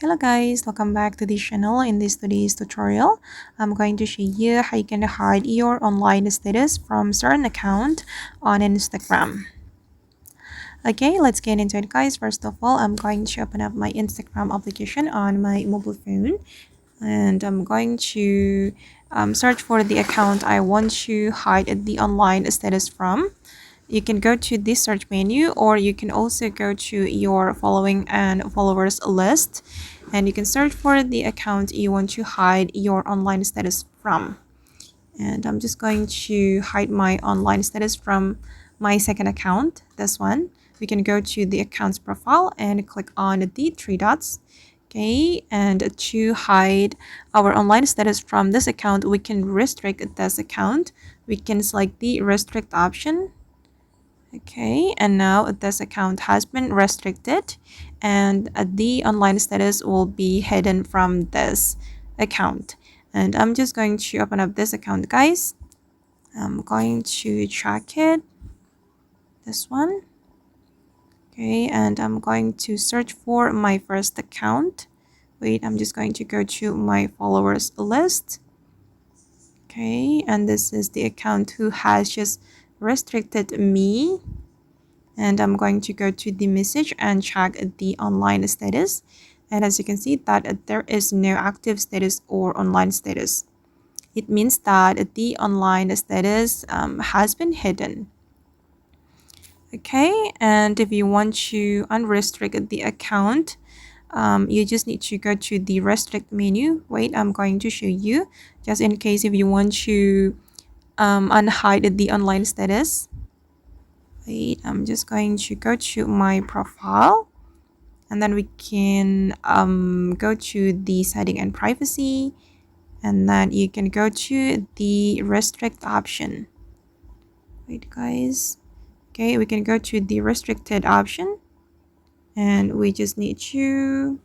Hello guys, welcome back to this channel. In this today's tutorial, I'm going to show you how you can hide your online status from certain account on Instagram. Okay, let's get into it guys. First of all, I'm going to open up my Instagram application on my mobile phone and I'm going to search for the account I want to hide the online status from. You can go to this search menu or you can also go to your following and followers list and you can search for the account you want to hide your online status from. And I'm just going to hide my online status from my second account, this one. We can go to the accounts profile and click on the three dots. Okay, and to hide our online status from this account, we can restrict this account. We can select the restrict option. Okay, and now this account has been restricted and the online status will be hidden from this account. And I'm just going to open up this account guys. I'm going to check it, this one. Okay, and I'm going to search for my first account. Wait, I'm just going to go to my followers list. Okay, and this is the account who has just restricted me. And I'm going to go to the message and check the online status. And as you can see that there is no active status or online status. It means that the online status has been hidden. Okay, and if you want to unrestrict the account, you just need to go to the restrict menu. Wait, I'm going to show you just in case if you want to unhide the online status. Wait, I'm just going to go to my profile and then we can go to the setting and privacy and then you can go to the restrict option. Wait guys. Okay, we can go to the restricted option and we just need to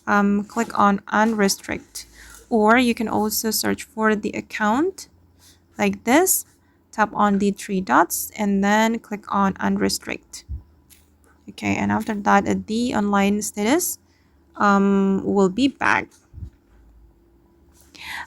click on unrestrict, or you can also search for the account like this. Tap on the three dots and then click on unrestrict. Okay, and after that the online status will be back.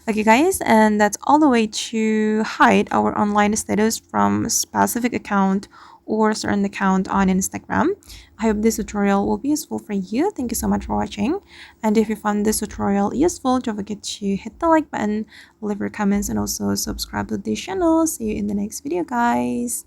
Okay guys, and that's all the way to hide our online status from specific account or certain account on Instagram. I hope this tutorial will be useful for you. Thank you so much for watching, and if you found this tutorial useful, don't forget to hit the like button, leave your comments, and also subscribe to this channel. See you in the next video guys.